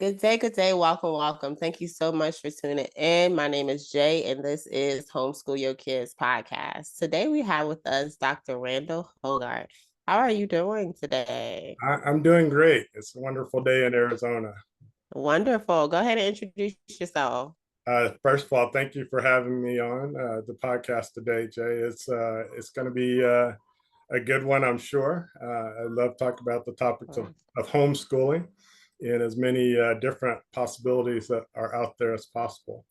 Good day, good day. Welcome, welcome. Thank you so much for tuning in. My name is Jay, and this is Homeschool Your Kids podcast. Today we have with us Dr. Randall Hoggard. How are you doing today? I'm doing great. It's a wonderful day in Arizona. Wonderful. Go ahead and introduce yourself. First of all, thank you for having me on the podcast today, Jay. It's going to be a good one, I'm sure. I love talking about the topics of homeschooling and as many different possibilities that are out there as possible.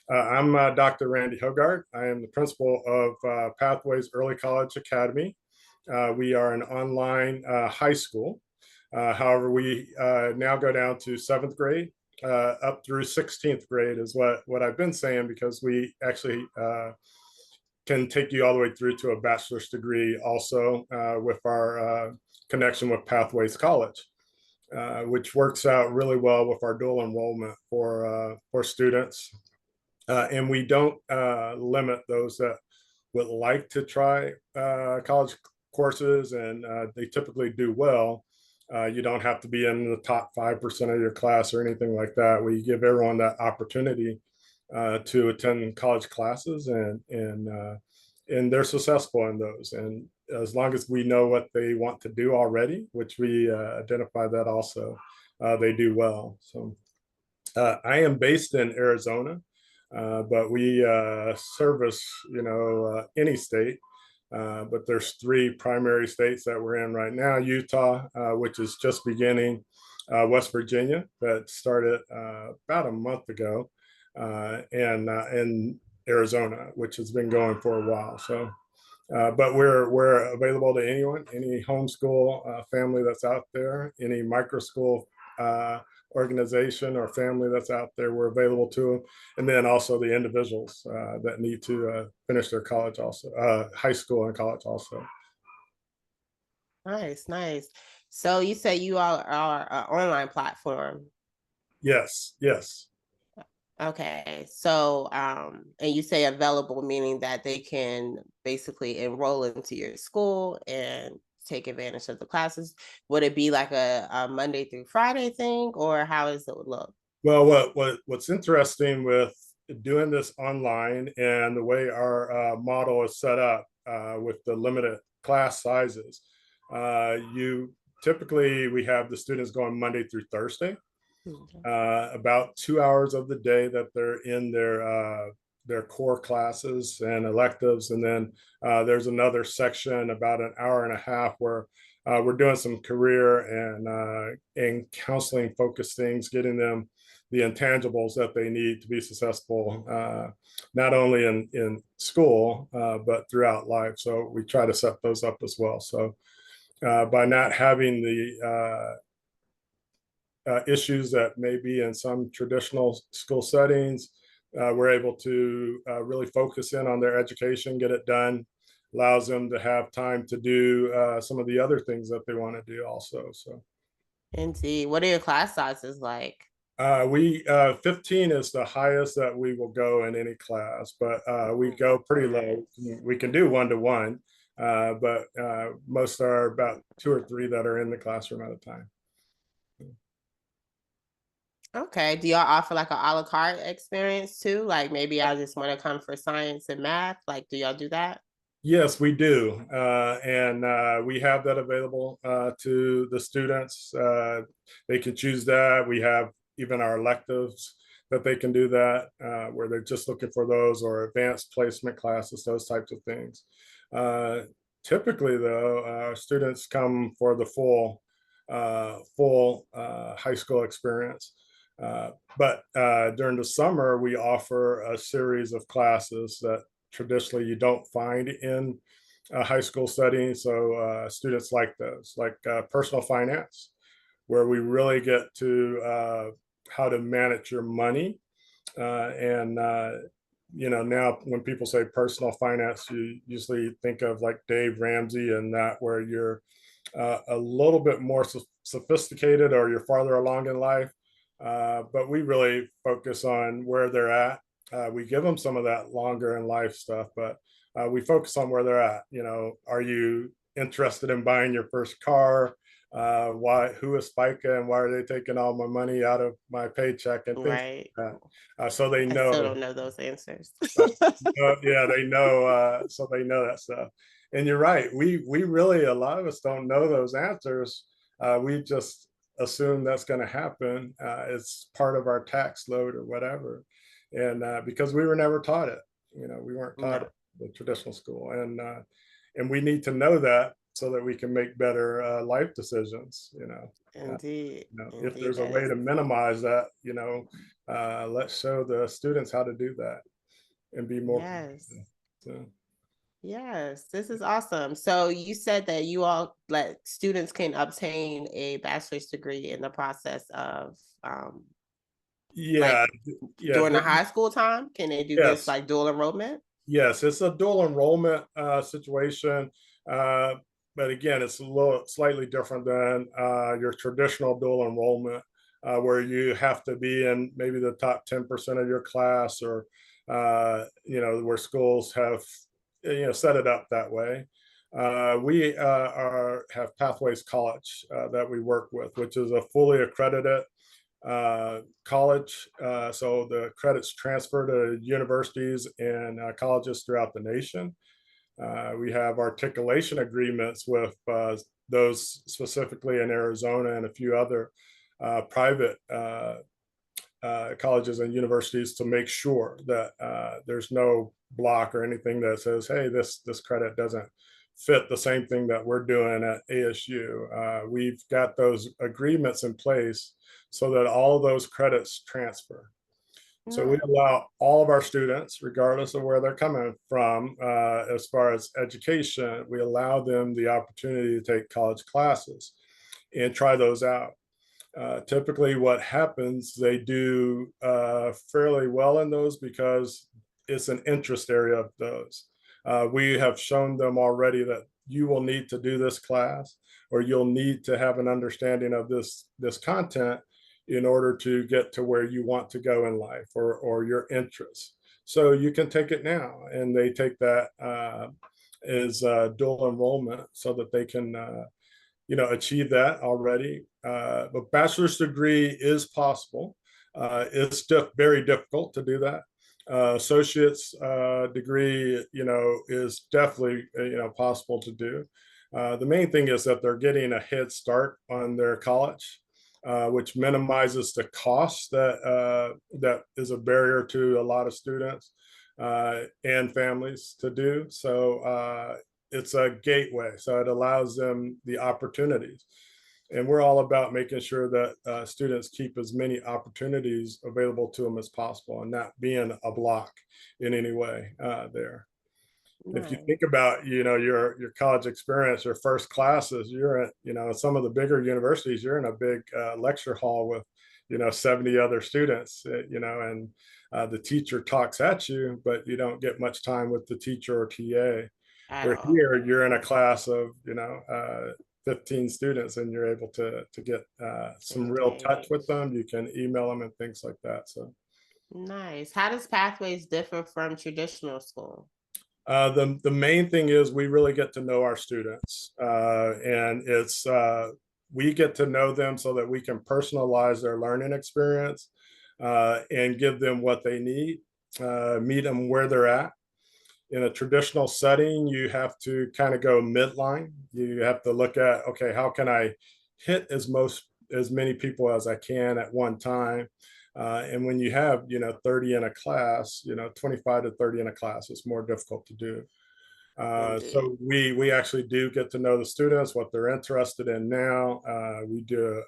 I'm Dr. Randy Hoggard. I am the principal of Pathways Early College Academy. We are an online high school. However, we now go down to seventh grade up through 16th grade is what I've been saying, because we actually can take you all the way through to a bachelor's degree also with our connection with Pathways College, which works out really well with our dual enrollment for students. And we don't limit those that would like to try college courses, and they typically do well. You don't have to be in the top 5% of your class or anything like that. We give everyone that opportunity to attend college classes, and they're successful in those. And as long as we know what they want to do already, which we identify that also, they do well. So I am based in Arizona, but we service any state. But there's three primary states that we're in right now: Utah, which is just beginning, West Virginia, that started about a month ago, and Arizona, which has been going for a while. So, but we're available to anyone, any homeschool family that's out there, any micro school organization or family that's out there, we're available to them. And then also the individuals that need to finish their college also, high school and college also. Nice, nice. So you say you all are an online platform. Yes, yes. Okay, so and you say available, meaning that they can basically enroll into your school and take advantage of the classes. Would it be like a Monday through Friday thing, or how does it look? Well, what's interesting with doing this online and the way our model is set up with the limited class sizes, you typically we have the students going Monday through Thursday. About 2 hours of the day that they're in their core classes and electives, and then there's another section about an hour and a half where we're doing some career and counseling focused things, getting them the intangibles that they need to be successful, not only in school but throughout life. So we try to set those up as well. So by not having the issues that may be in some traditional school settings, we're able to really focus in on their education, get it done, allows them to have time to do some of the other things that they want to do also. So, Indeed. What are your class sizes like? we 15 is the highest that we will go in any class, but we go pretty low. We can do 1-to-1, but most are about 2 or 3 that are in the classroom at a time. Okay. Do y'all offer like a la carte experience too? Like maybe I just want to come for science and math. Like, do y'all do that? Yes, we do. And we have that available to the students. They can choose that. We have even our electives that they can do that, where they're just looking for those, or advanced placement classes, those types of things. Uh, Typically, though, students come for the full high school experience. But during the summer, we offer a series of classes that traditionally you don't find in a high school setting. So students like those, like personal finance, where we really get to how to manage your money. And now when people say personal finance, you usually think of like Dave Ramsey and that, where you're a little bit more sophisticated or you're farther along in life. But we really focus on where they're at. We give them some of that longer in life stuff, but we focus on where they're at. Are you interested in buying your first car? who is FICA and why are they taking all my money out of my paycheck and things Right. like that. So they I still know. don't know those answers. Yeah, they know. So they know that stuff. And you're right. We really, a lot of us don't know those answers. We just assume that's going to happen. It's part of our tax load or whatever. And because we were never taught it, we weren't taught No, it in the traditional school, and we need to know that so that we can make better life decisions. indeed. If Indeed, there's a that way is. to minimize that, let's show the students how to do that and be more Yes. productive. So, Yes, this is awesome. So you said that you all let students can obtain a bachelor's degree in the process of like yeah, yeah, during the high school time. Can they do this yes, like dual enrollment? yes. It's a dual enrollment situation, uh, but again, it's a little slightly different than your traditional dual enrollment, where you have to be in maybe the top 10% of your class, or where schools have set it up that way. We have Pathways College that we work with, which is a fully accredited college. So the credits transfer to universities and colleges throughout the nation. We have articulation agreements with those specifically in Arizona and a few other private colleges and universities to make sure that there's no block or anything that says, hey, this credit doesn't fit the same thing that we're doing at ASU. We've got those agreements in place so that all of those credits transfer. So we No. allow all of our students, regardless of where they're coming from, as far as education, we allow them the opportunity to take college classes and try those out. Typically, what happens, they do fairly well in those because it's an interest area of those. We have shown them already that you will need to do this class, or you'll need to have an understanding of this content in order to get to where you want to go in life, or your interests. So you can take it now, and they take that as dual enrollment so that they can achieve that already. But bachelor's degree is possible. It's very difficult to do that. Associate's degree, is definitely possible to do. The main thing is that they're getting a head start on their college, which minimizes the cost that is a barrier to a lot of students and families to do. So it's a gateway, so it allows them the opportunities. And we're all about making sure that students keep as many opportunities available to them as possible, and not being a block in any way there. If you Nice. think about your college experience, your first classes, you're at some of the bigger universities, you're in a big lecture hall with 70 other students, and the teacher talks at you, but you don't get much time with the teacher or TA. At Where all. here you're in a class of 15 students, and you're able to get some real touch with Engage. them. You can email them and things like that. So Nice. How does Pathways differ from traditional school? the main thing is we really get to know our students, and it's we get to know them so that we can personalize their learning experience, and give them what they need, meet them where they're at. In a traditional setting, you have to kind of go midline. You have to look at, okay, how can I hit as many people as I can at one time? And when you have 30 in a class, 25 to 30 in a class, it's more difficult to do. Indeed. So we actually do get to know the students, what they're interested in now. We do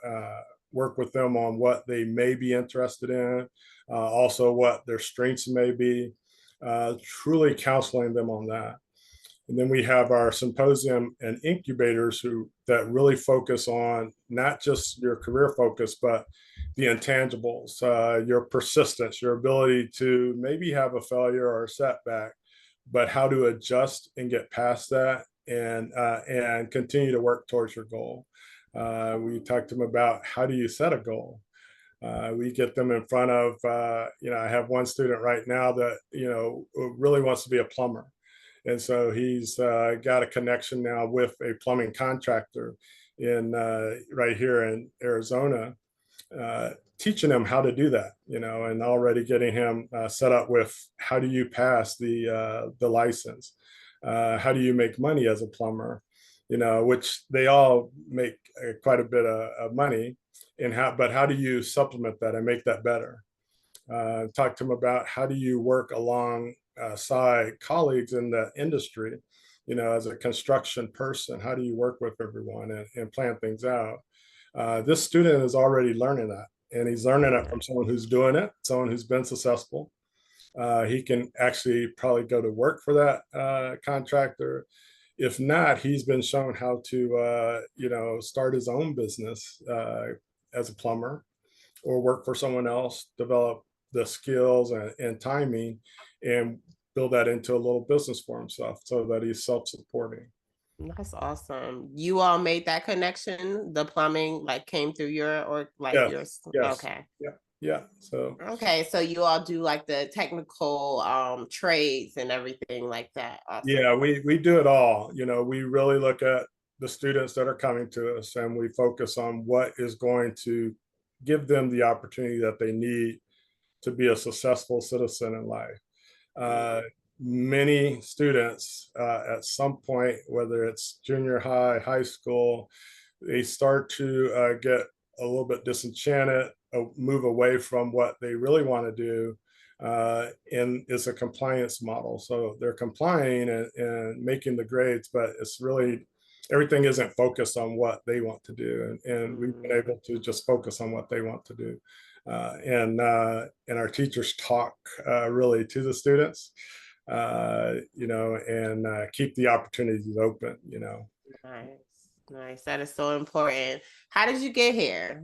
work with them on what they may be interested in, also what their strengths may be, truly counseling them on that. And then we have our symposium and incubators that really focus on not just your career focus, but the intangibles, your persistence, your ability to maybe have a failure or a setback, but how to adjust and get past that, and continue to work towards your goal. We talked to them about how do you set a goal. We get them in front of, I have one student right now that, really wants to be a plumber. And so he's got a connection now with a plumbing contractor. in right here in Arizona, teaching him how to do that, and already getting him set up with how do you pass the license, how do you make money as a plumber, which they all make quite a bit of money, but how do you supplement that and make that better? Talk to them about how do you work alongside colleagues in the industry, as a construction person, how do you work with everyone and plan things out? This student is already learning that, and he's learning it from someone who's doing it, someone who's been successful. He can actually probably go to work for that contractor. If not, he's been shown how to, start his own business as a plumber, or work for someone else, develop the skills and timing, and build that into a little business for himself so that he's self-supporting. That's awesome. You all made that connection. The plumbing like came through Yes, yours. yes, Okay. yeah. So Okay, so you all do like the technical trades and everything like that. Awesome. yeah, we do it all. We really look at the students that are coming to us, and we focus on what is going to give them the opportunity that they need to be a successful citizen in life. Many students at some point, whether it's junior high, high school, they start to get a little bit disenchanted, move away from what they really want to do. And it's a compliance model. So they're complying and making the grades, but it's really, everything isn't focused on what they want to do. And we've been able to just focus on what they want to do. And our teachers talk really to the students, and keep the opportunities open. Nice. That is so important. How did you get here?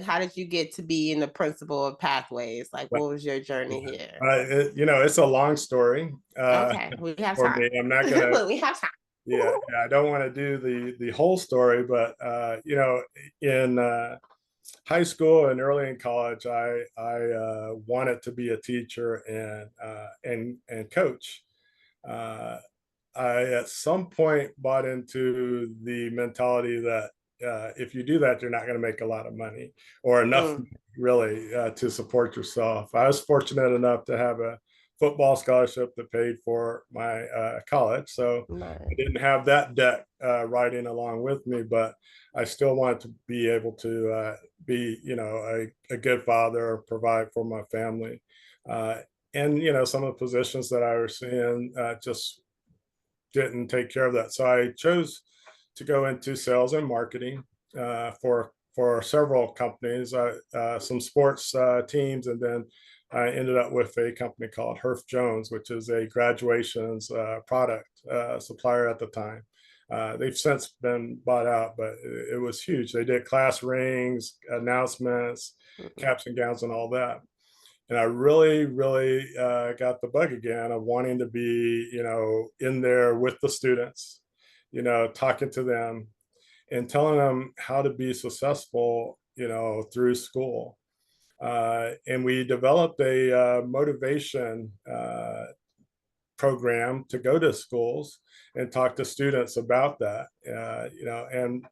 How did you get to be in the principal of Pathways? Like, what was your journey here? It's a long story. Okay, we have for time. me. I'm not gonna. We have time. Yeah, I don't want to do the whole story, but in high school and early in college, I wanted to be a teacher and coach. I at some point bought into the mentality that if you do that, you're not going to make a lot of money or enough really to support yourself. I was fortunate enough to have a football scholarship that paid for my college, so I didn't have that debt riding along with me, but I still wanted to be able to be, a good father, provide for my family, and some of the positions that I was in just didn't take care of that. So I chose to go into sales and marketing for several companies, some sports teams, and then I ended up with a company called Herf Jones, which is a graduations product supplier at the time. They've since been bought out, but it was huge. They did class rings, announcements, caps and gowns, and all that. And I really, really got the bug again of wanting to be, in there with the students, talking to them and telling them how to be successful, through school. And we developed a motivation program to go to schools and talk to students about that.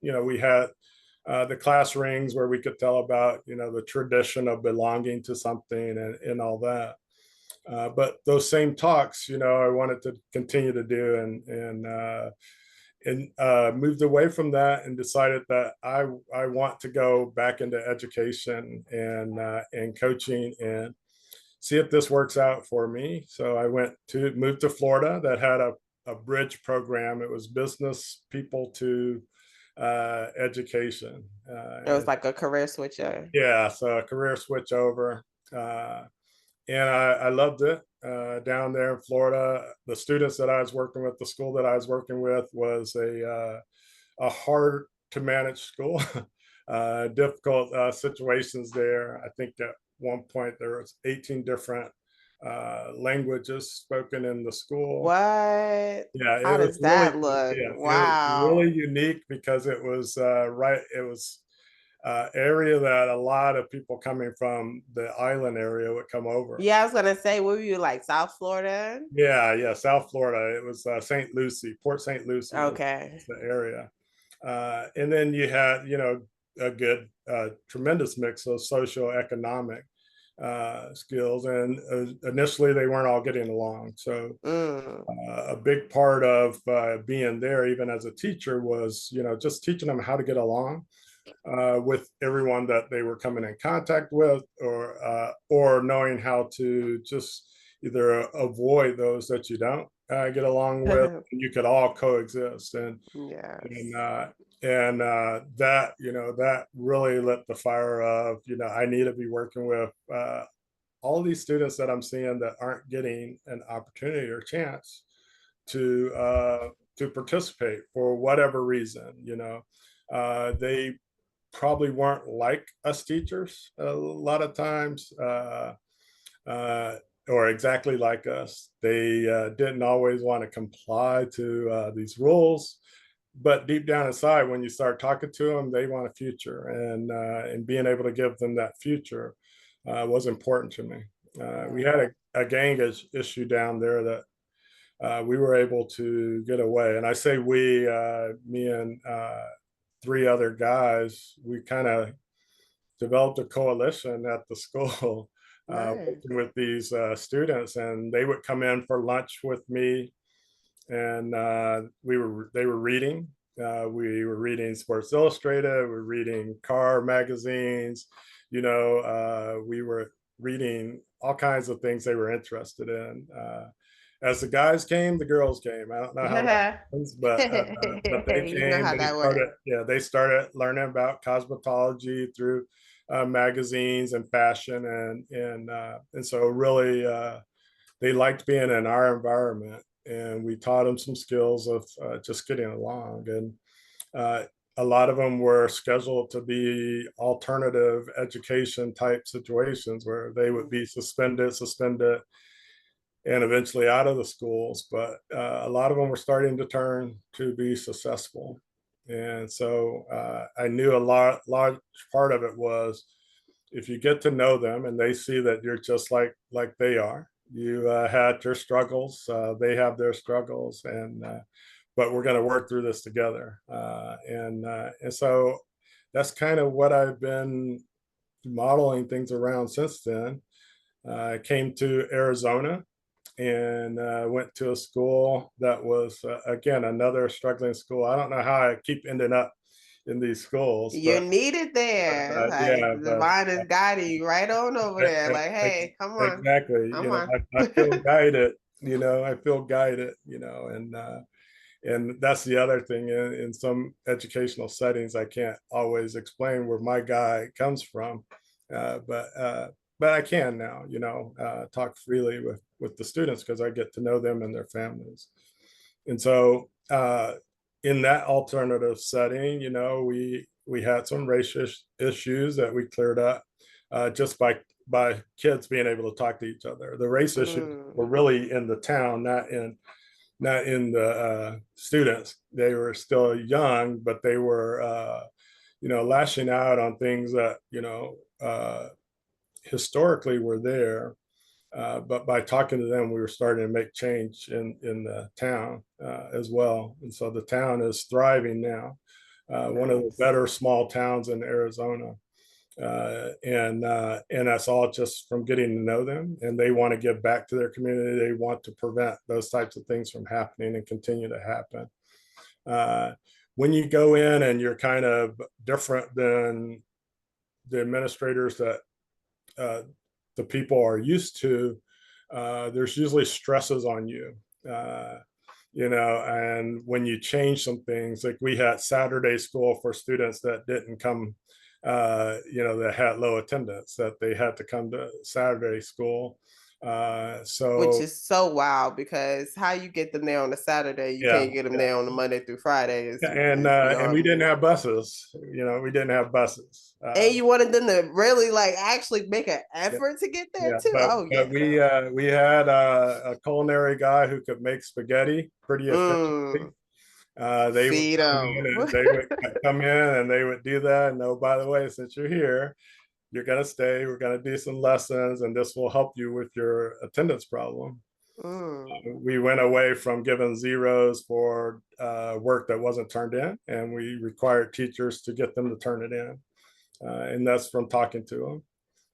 We had the class rings where we could tell about, the tradition of belonging to something and all that. But those same talks, I wanted to continue to do and moved away from that and decided that I want to go back into education and coaching and see if this works out for me. So I moved to Florida that had a bridge program. It was business people to education. It was like a career switcher. Yeah, so a career switch over. And I loved it down there in Florida. The students that I was working with, the school that I was working with was a hard to manage school, difficult situations there. I think at one point there was 18 different languages spoken in the school. What? Yeah, How does that look? yeah, it was Wow. really unique because it was area that a lot of people coming from the island area would come over. Yeah, I was gonna say, were you like South Florida? Yeah, South Florida. It was St. Lucie, Port St. Lucie. Okay. The area. And then you had, a good, tremendous mix of socioeconomic skills. And initially, they weren't all getting along. So a big part of being there, even as a teacher, was, just teaching them how to get along with everyone that they were coming in contact with, or knowing how to just either avoid those that you don't get along with. You could all coexist, and that that really lit the fire of, I need to be working with all these students that I'm seeing that aren't getting an opportunity or chance to participate for whatever reason. They probably weren't like us teachers a lot of times, or exactly like us. They didn't always want to comply to these rules, but deep down inside, when you start talking to them, they want a future, and being able to give them that future was important to me. We had a gang issue down there that we were able to get away. And I say we, me and three other guys, we kind of developed a coalition at the school working with these students, and they would come in for lunch with me, and they were reading. We were reading Sports Illustrated. We were reading car magazines. We were reading all kinds of things they were interested in. As the guys came, the girls came. I don't know how that happens, but they You know came. how They that started, works. they started learning about cosmetology through magazines and fashion, and so really they liked being in our environment, and we taught them some skills of just getting along. And a lot of them were scheduled to be alternative education type situations where they would be suspended, and eventually out of the schools. But a lot of them were starting to turn to be successful. And so I knew a large part of it was, if you get to know them and they see that you're just like they are, you had your struggles, they have their struggles, and but we're going to work through this together. And so that's kind of what I've been modeling things around since then. I came to Arizona and went to a school that was, again, another struggling school. I don't know how I keep ending up in these schools, You're but needed there. Like yeah, the but divine is guiding you right on over there. Like, hey, come on, exactly. come on. I feel guided. I feel guided. And that's the other thing. In some educational settings, I can't always explain where my guy comes from, but I can now. Talk freely with the students because I get to know them and their families. And so in that alternative setting, we had some racial issues that we cleared up just by kids being able to talk to each other. The race issues were really in the town, not in the students. They were still young, but they were lashing out on things that historically were there. But by talking to them, we were starting to make change in the town as well. And so the town is thriving now. One of the better small towns in Arizona. And that's all just from getting to know them, and they want to give back to their community. They want to prevent those types of things from happening and continue to happen. When you go in and you're kind of different than the administrators that the people are used to, there's usually stresses on you. And when you change some things, like we had Saturday school for students that didn't come, that had low attendance, that they had to come to Saturday school. Which So is so wild, because how you get them there on a Saturday, you yeah, can't get them there on a Monday through Friday is and we beyond didn't me. have buses. We didn't have buses. And you wanted them to really like actually make an Yeah, effort to get there yeah, too. Oh but yeah, no. we had a culinary guy who could make spaghetti pretty efficiently. They would Feed come them. in and they would come in and they would do that. And oh, by the way, since you're here, you're gonna stay. We're gonna do some lessons, and this will help you with your attendance problem. Mm. We went away from giving zeros for work that wasn't turned in, and we required teachers to get them to turn it in. And that's from talking to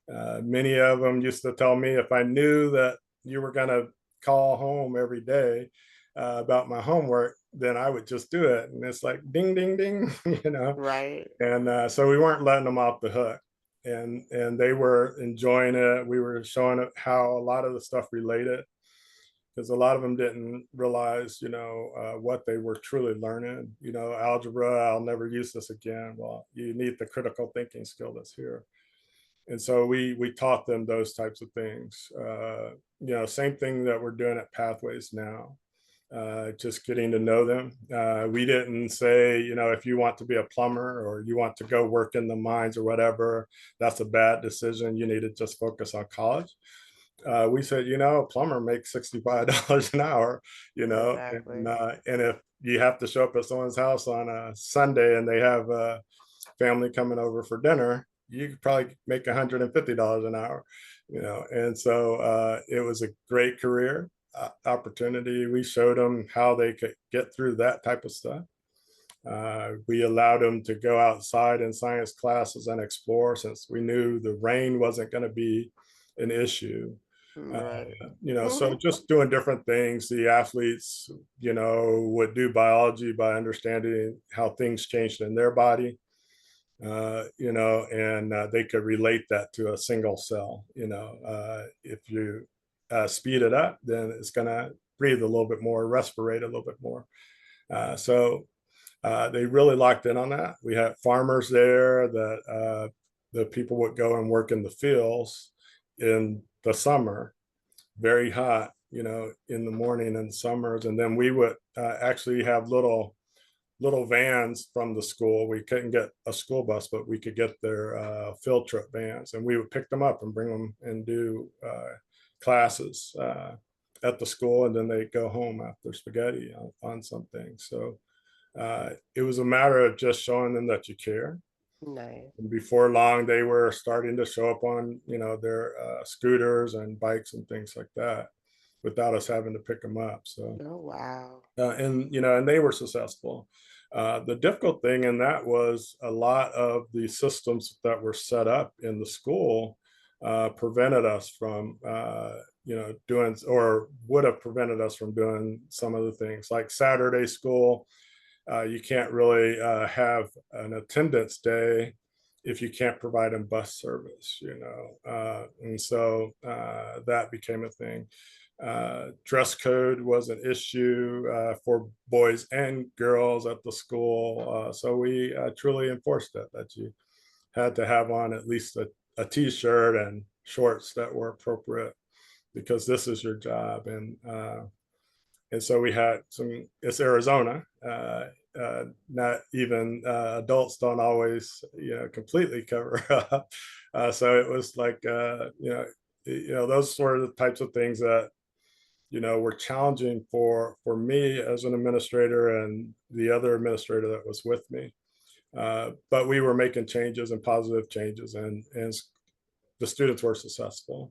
them. Many of them used to tell me if I knew that you were going to call home every day about my homework, then I would just do it. And it's like ding, ding, ding, you know. Right. And so we weren't letting them off the hook, and they were enjoying it. We were showing it how a lot of the stuff related, because a lot of them didn't realize, what they were truly learning. Algebra, I'll never use this again. Well, you need the critical thinking skill that's here. And so we taught them those types of things. Same thing that we're doing at Pathways now. Just getting to know them. We didn't say, if you want to be a plumber or you want to go work in the mines or whatever, that's a bad decision. You need to just focus on college. We said, a plumber makes $65 an hour, Exactly. and if you have to show up at someone's house on a Sunday and they have a family coming over for dinner, you could probably make $150 an hour, And so it was a great career opportunity. We showed them how they could get through that type of stuff. We allowed them to go outside in science classes and explore, since we knew the rain wasn't going to be an issue. Right. So just doing different things. The athletes, would do biology by understanding how things changed in their body, and they could relate that to a single cell. If you speed it up, then it's going to breathe a little bit more, respirate a little bit more. So they really locked in on that. We had farmers there that the people would go and work in the fields in the summer, very hot, in the morning and summers. And then we would actually have little vans from the school. We couldn't get a school bus, but we could get their field trip vans, and we would pick them up and bring them and do classes at the school, and then they go home after spaghetti on something. So it was a matter of just showing them that you care. Nice. And before long, they were starting to show up on, their scooters and bikes and things like that, without us having to pick them up. So, Oh, wow. and they were successful. The difficult thing in that was a lot of the systems that were set up in the school prevented us from, doing, or would have prevented us from doing some of the things like Saturday school. You can't really have an attendance day if you can't provide them bus service, and so that became a thing. Dress code was an issue for boys and girls at the school. So we truly enforced that you had to have on at least a t-shirt and shorts that were appropriate, because this is your job. And so we had it's Arizona. Not even adults don't always, completely cover up. So it was like, those were the types of things that, were challenging for me as an administrator and the other administrator that was with me. But we were making changes and positive changes, and the students were successful.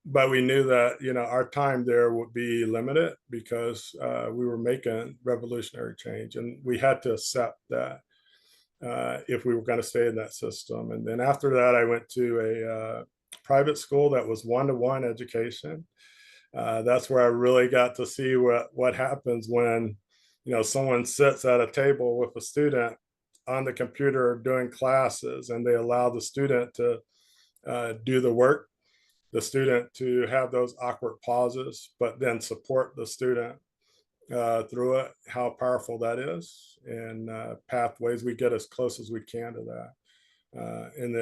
But we knew that, our time there would be limited, because we were making revolutionary change, and we had to accept that if we were going to stay in that system. And then after that, I went to a private school that was one-to-one education. That's where I really got to see what happens when, someone sits at a table with a student on the computer doing classes, and they allow the student to do the work, the student to have those awkward pauses, but then support the student through it, how powerful that is. And Pathways, we get as close as we can to that. And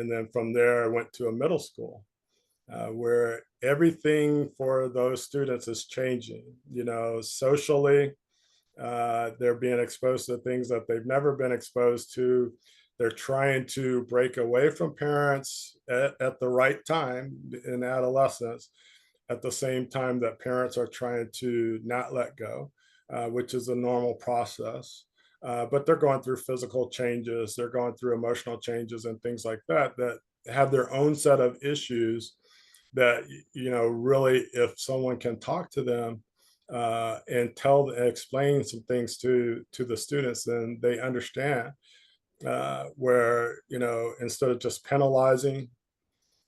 then from there, I went to a middle school where everything for those students is changing, socially. They're being exposed to things that they've never been exposed to. They're trying to break away from parents at the right time in adolescence, at the same time that parents are trying to not let go, which is a normal process. But they're going through physical changes, they're going through emotional changes and things like that, that have their own set of issues that, really, if someone can talk to them and explain some things to the students, then they understand, where, instead of just penalizing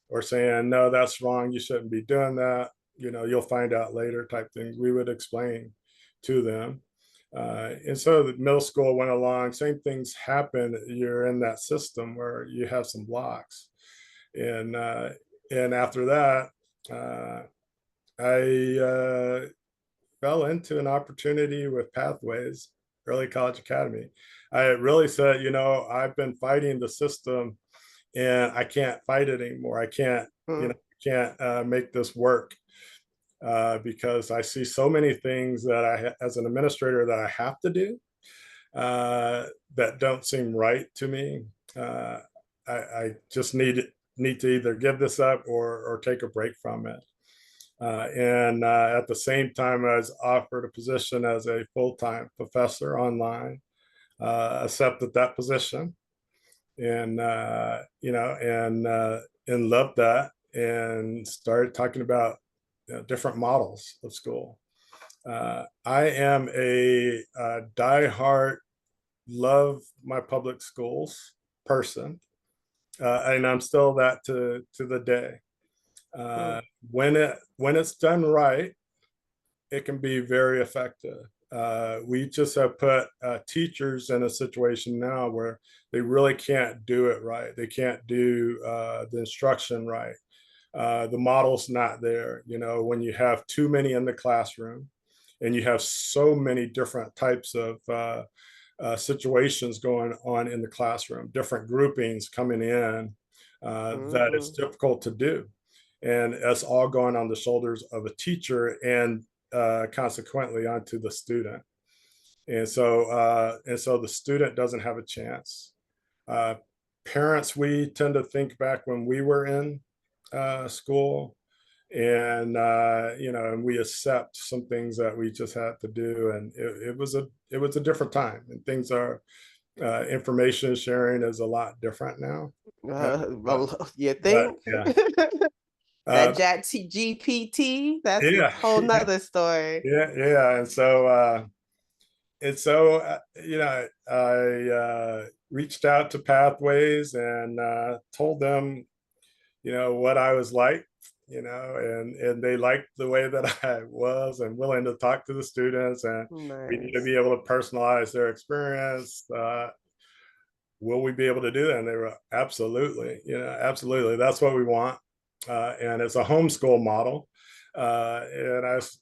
or saying, no, that's wrong, you shouldn't be doing that, you'll find out later type things, we would explain to them. And so the middle school went along, same things happen. You're in that system where you have some blocks. And after that, I fell into an opportunity with Pathways, Early College Academy. I really said, I've been fighting the system and I can't fight it anymore. I can't, make this work, because I see so many things that as an administrator, that I have to do, that don't seem right to me. I just need to either give this up or take a break from it. And at the same time, I was offered a position as a full-time professor online, accepted that position, and and loved that, and started talking about different models of school. I am a diehard love my public schools person, and I'm still that to the day. When it's done right, it can be very effective. We just have put teachers in a situation now where they really can't do it right. They can't do the instruction right. The model's not there. When you have too many in the classroom and you have so many different types of situations going on in the classroom, different groupings coming in, that it's difficult to do. And it's all going on the shoulders of a teacher and consequently onto the student. And so the student doesn't have a chance. Parents, we tend to think back when we were in school, and and we accept some things that we just had to do, and it was a different time, and things are information sharing is a lot different now. You But think? yeah, That Chat GPT, that's a yeah, whole nother story. yeah, and so I reached out to Pathways and told them, what I was like, and they liked the way that I was and willing to talk to the students, and we need to Nice. be able to personalize their experience. Will we be able to do that? And they were absolutely, absolutely. That's what we want. And it's a homeschool model. And I was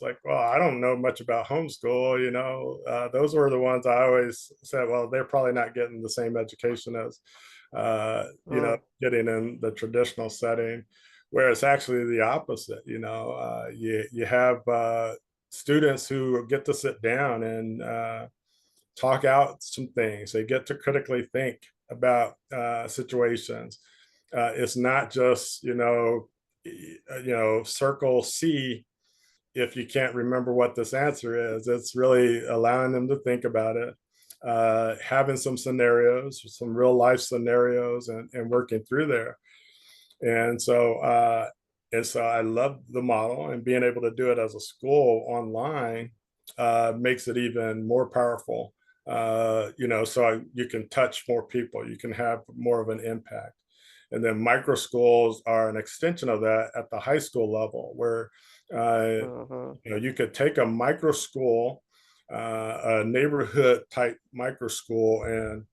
like, well, I don't know much about homeschool. Those were the ones I always said, well, they're probably not getting the same education as, getting in the traditional setting, where it's actually the opposite. You have students who get to sit down and talk out some things. They get to critically think about situations. It's not just circle C if you can't remember what this answer is. It's really allowing them to think about it, having some scenarios, some real life scenarios, and working through there. And so I love the model, and being able to do it as a school online makes it even more powerful. So you can touch more people, you can have more of an impact. And then micro schools are an extension of that at the high school level, where you could take a micro school, a neighborhood type micro school, and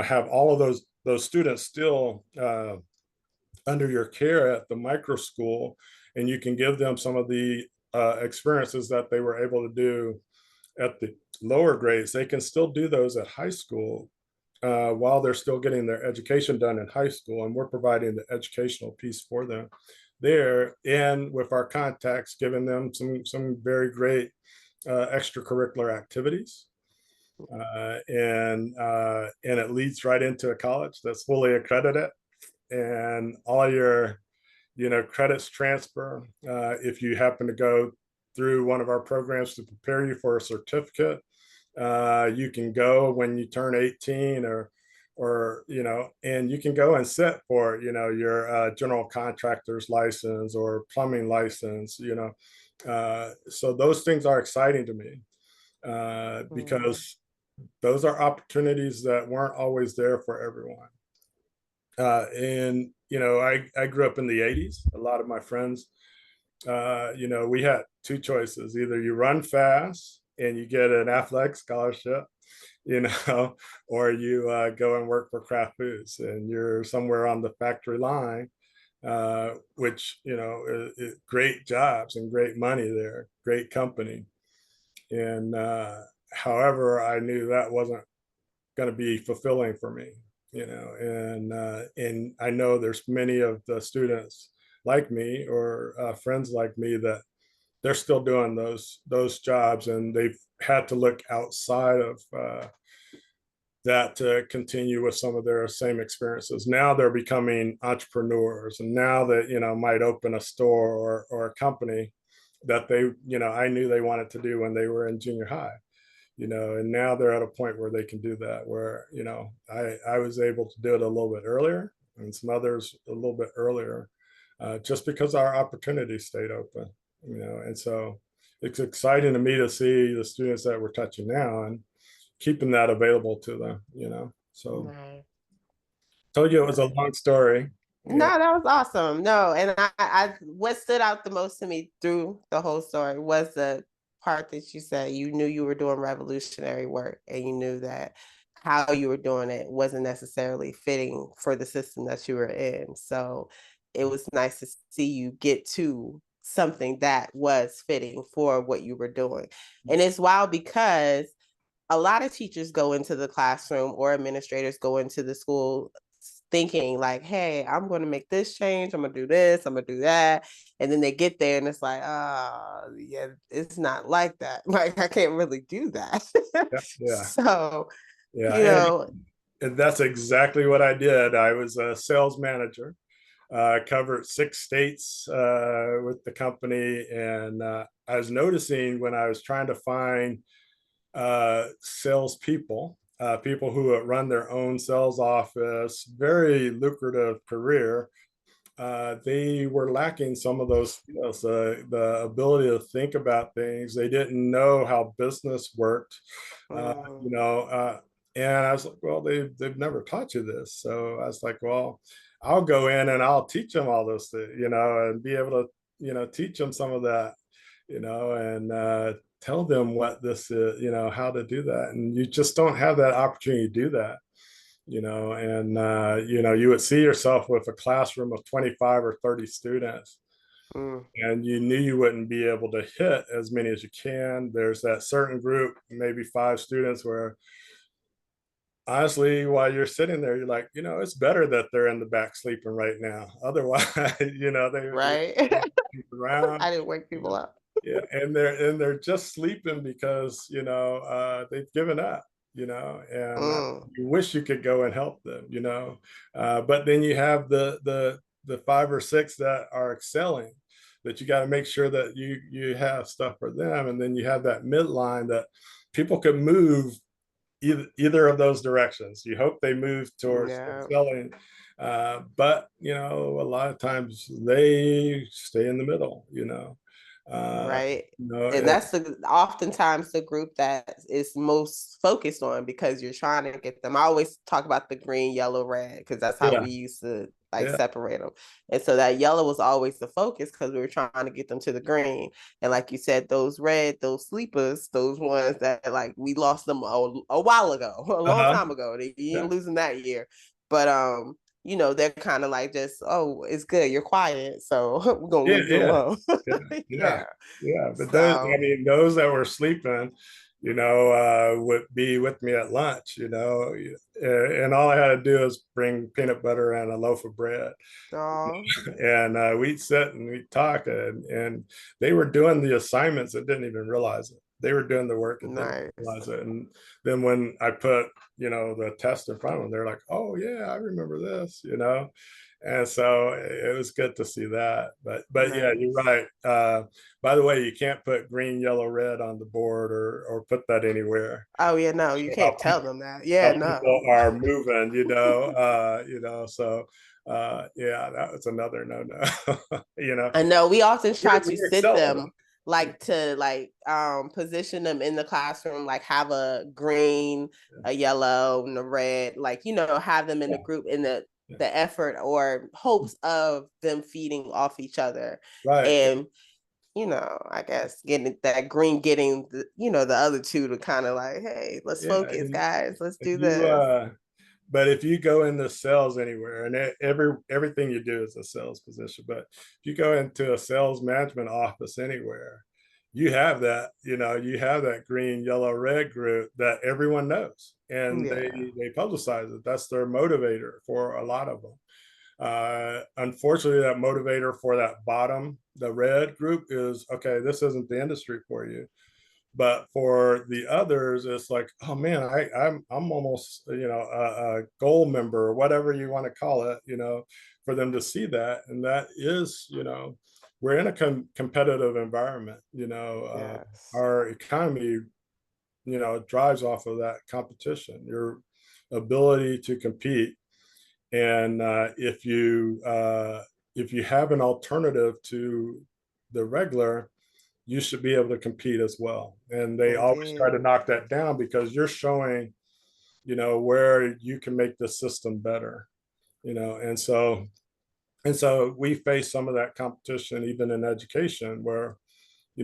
have all of those students still under your care at the micro school, and you can give them some of the experiences that they were able to do at the lower grades. They can still do those at high school while they're still getting their education done in high school, and we're providing the educational piece for them there, and with our contacts, giving them some very great extracurricular activities. And it leads right into a college that's fully accredited, and all your credits transfer. If you happen to go through one of our programs to prepare you for a certificate, you can go when you turn 18 or or, and you can go and sit for, your general contractor's license or plumbing license, so those things are exciting to me, Mm. because those are opportunities that weren't always there for everyone. And, I grew up in the 80s. A lot of my friends, we had two choices. Either you run fast and you get an athletic scholarship, or you go and work for Kraft Foods and you're somewhere on the factory line, which, great jobs and great money there, great company. And however, I knew that wasn't going to be fulfilling for me, and I know there's many of the students like me or friends like me that they're still doing those jobs, and they've had to look outside of that to continue with some of their same experiences. Now they're becoming entrepreneurs, and now that might open a store or a company that they I knew they wanted to do when they were in junior high, and now they're at a point where they can do that, where I was able to do it a little bit earlier, and some others a little bit earlier, just because our opportunity stayed open, and so it's exciting to me to see the students that we're touching now and keeping that available to them, so Right. told you it was a Right. long story. No, Yeah. that was awesome. No, and what stood out the most to me through the whole story was the part that you said you knew you were doing revolutionary work, and you knew that how you were doing it wasn't necessarily fitting for the system that you were in. So it was nice to see you get to something that was fitting for what you were doing. And it's wild because a lot of teachers go into the classroom, or administrators go into the school thinking like, hey, I'm going to make this change, I'm going to do this, I'm going to do that, and then they get there and it's like, yeah, it's not like that. Like, I can't really do that. Yeah, yeah, So, yeah. you know. And that's exactly what I did. I was a sales manager, covered 6 states with the company, and I was noticing when I was trying to find salespeople, people who run their own sales office, very lucrative career. They were lacking some of those skills, the ability to think about things. They didn't know how business worked, uh, you know. And I was like, well, they've never taught you this. So I was like, well, I'll go in and I'll teach them all those things, and be able to, teach them some of that, and tell them what this is, how to do that. And you just don't have that opportunity to do that, and you would see yourself with a classroom of 25 or 30 students, Mm, and you knew you wouldn't be able to hit as many as you can. There's that certain group, maybe 5 students, where honestly, while you're sitting there, you're like, it's better that they're in the back sleeping right now. Otherwise, they would be right. around, I didn't wake you people up. yeah, and they're just sleeping because they've given up, and Mm, you wish you could go and help them, but then you have the 5 or 6 that are excelling, that you got to make sure that you have stuff for them, and then you have that midline that people could move either of those directions. You hope they move towards no. excelling, but a lot of times they stay in the middle, uh, Right. And it, that's oftentimes the group that is most focused on, because you're trying to get them. I always talk about the green, yellow, red, because that's how yeah, we used to like yeah, separate them. And so that yellow was always the focus because we were trying to get them to the green. And like you said, those red, those sleepers, those ones that like we lost them a while ago, a long uh-huh, time ago. They you yeah, didn't lose them that year. But they're kind of like just, oh, it's good, you're quiet, so we're gonna yeah, leave you yeah, alone. yeah, yeah, Yeah. yeah. But So, those that were sleeping, would be with me at lunch, and all I had to do is bring peanut butter and a loaf of bread, oh, and we'd sit and we'd talk, and they were doing the assignments and didn't even realize it. They were doing the work and didn't Nice. realize it. And then when I put, the test in front of them, they're like, oh yeah, I remember this, And so it was good to see that. But yeah, you're Nice. right. By the way, you can't put green, yellow, red on the board or put that anywhere. Oh yeah, no, you can't tell them that. Yeah, People no. are moving, so yeah, that was another no. I know we often try to We're sit excelling. them like to position them in the classroom, like have a green, a yellow, and a red, like have them in the group in the effort or hopes of them feeding off each other. Right. And I guess getting that green, getting the other two to kind of like, hey, let's Yeah. focus, guys, let's If do you this. but if you go into sales anywhere, and everything you do is a sales position, but if you go into a sales management office anywhere, you have that green, yellow, red group that everyone knows, and they Yeah. they publicize it. That's their motivator for a lot of them. Unfortunately, that motivator for that bottom, the red group, is okay. This isn't the industry for you. But for the others, it's like, oh man, I'm almost a goal member or whatever you want to call it, for them to see that, and that is, we're in a competitive environment. Yes. Our economy, drives off of that competition. Your ability to compete, and if you have an alternative to the regular, you should be able to compete as well. And they always try Indeed. to knock that down because you're showing, where you can make the system better, and so we face some of that competition even in education where,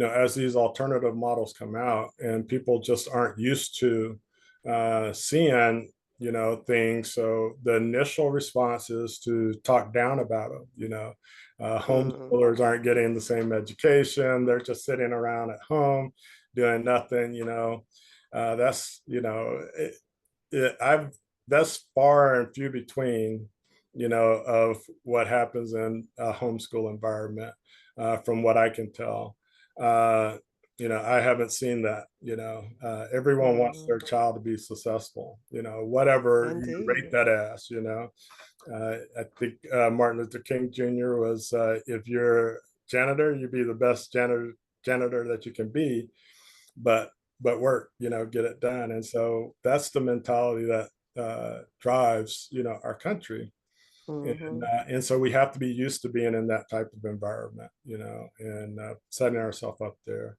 as these alternative models come out and people just aren't used to seeing, things. So the initial response is to talk down about them, Mm. homeschoolers aren't getting the same education. They're just sitting around at home doing nothing, that's, I've, that's far and few between, of what happens in a homeschool environment, from what I can tell. Uh, I haven't seen that. Everyone wants Mm. their child to be successful. Whatever you rate Indeed. that as. I think Martin Luther King Jr. was, if you're a janitor, you be the best janitor that you can be, but work, get it done. And so that's the mentality that drives, our country. Mm-hmm. And so we have to be used to being in that type of environment, and setting ourselves up there.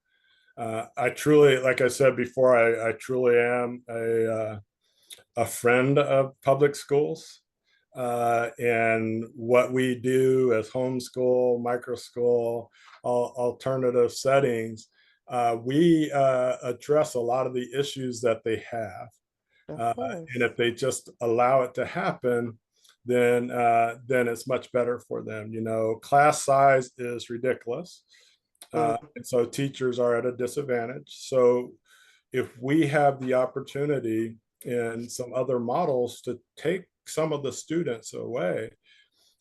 I truly, like I said before, I truly am a friend of public schools, and what we do as homeschool, micro school, alternative settings. We address a lot of the issues that they have, Of and course. if they just allow it to happen, then it's much better for them. Class size is ridiculous, Mm. and so teachers are at a disadvantage. So if we have the opportunity in some other models to take some of the students away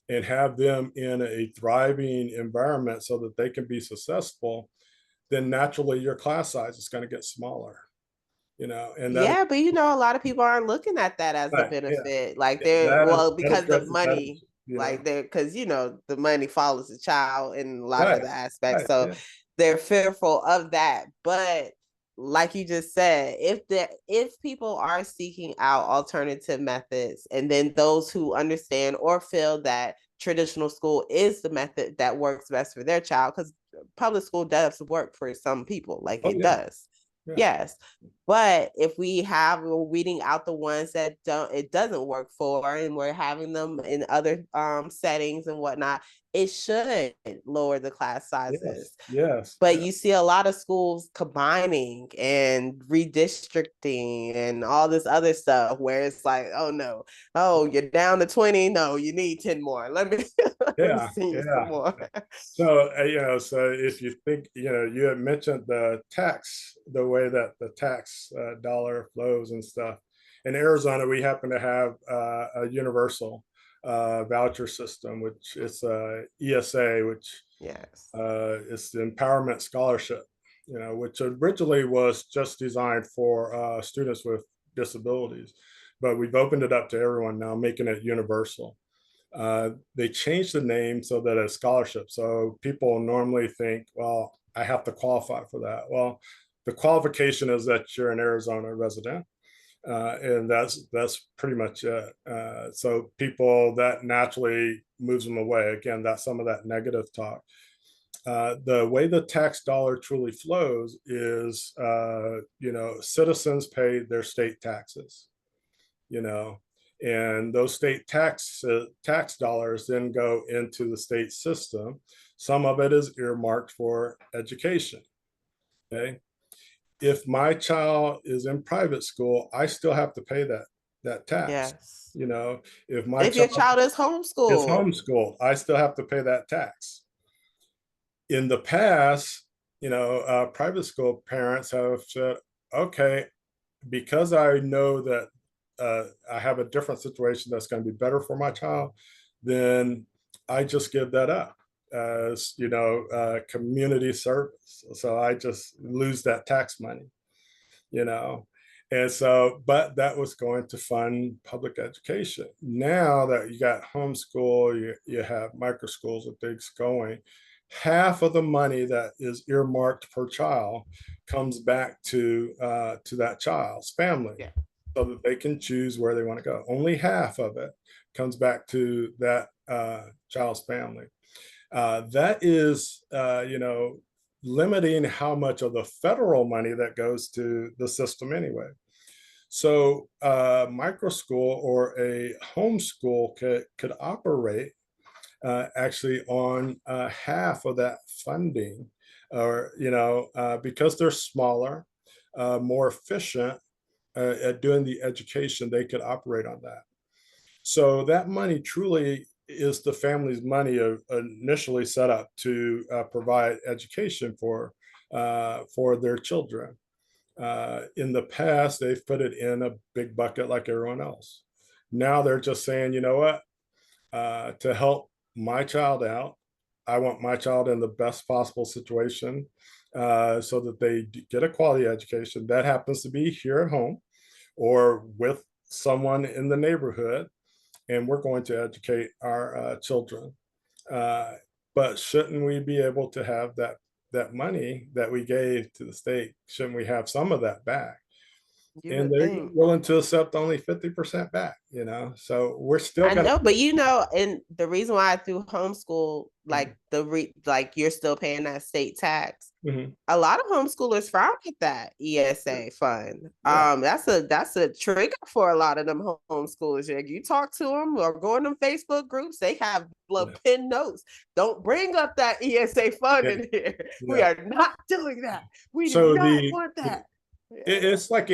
and have them in a thriving environment so that they can be successful, then naturally your class size is going to get smaller, and that, Yeah, but a lot of people aren't looking at that as a yeah, benefit. Like that because the addresses that money, issue, like they're because the money follows the child in a lot of right, the aspects. right, So yeah, they're fearful of that. But like you just said, if people are seeking out alternative methods, and then those who understand or feel that traditional school is the method that works best for their child, because public school does work for some people, like oh it yeah, does. yeah, Yes. But if we're weeding out the ones that it doesn't work for, and we're having them in other settings and whatnot, it should lower the class yes, sizes. yes, But yeah, you see a lot of schools combining and redistricting and all this other stuff where it's like, oh no, oh, you're down to 20. No, you need 10 more. Let me yeah, see you some yeah. more. So, so if you think, you had mentioned the way that the tax dollar flows and stuff. In Arizona, we happen to have a universal voucher system, which is ESA, which Yes. is the Empowerment Scholarship. which originally was just designed for students with disabilities, but we've opened it up to everyone now, making it universal. They changed the name so that it's scholarship. So people normally think, well, I have to qualify for that. Well, the qualification is that you're an Arizona resident, and that's pretty much it. So people, that naturally moves them away. Again, that's some of that negative talk. The way the tax dollar truly flows is, citizens pay their state taxes, you know, and those state tax dollars then go into the state system. Some of it is earmarked for education. Okay, if my child is in private school, I still have to pay that tax. Yes. If my If your child child is is homeschooled. homeschooled, I still have to pay that tax. In the past, private school parents have said, okay, because I know that I have a different situation that's going to be better for my child, then I just give that up as, community service. So I just lose that tax money, you know. And so, but that was going to fund public education. Now that you got homeschool, you have micro schools and things going, half of the money that is earmarked per child comes back to that child's family, Yeah. so that they can choose where they want to go. Only half of it comes back to that child's family. That is, limiting how much of the federal money that goes to the system anyway. So micro school or a homeschool could operate actually on half of that funding, or because they're smaller, more efficient at doing the education, they could operate on that. So that money truly is the family's money initially set up to provide education for their children. In the past, they've put it in a big bucket like everyone else. Now they're just saying, you know what, to help my child out, I want my child in the best possible situation, so that they get a quality education. That happens to be here at home or with someone in the neighborhood, and we're going to educate our children. Uh, but shouldn't we be able to have that money that we gave to the state? Shouldn't we have some of that back? You And would they're think. willing to accept only 50% back. So we're still I gonna. know, but and the reason why I threw homeschool, like like you're still paying that state tax. Mm-hmm. A lot of homeschoolers frown at that ESA fund. Yeah. That's a trigger for a lot of them homeschoolers. You talk to them or go in them Facebook groups, they have Yeah. pin notes. Don't bring up that ESA fund Yeah. in here. We Yeah. are not doing that. We do So not want that. it's like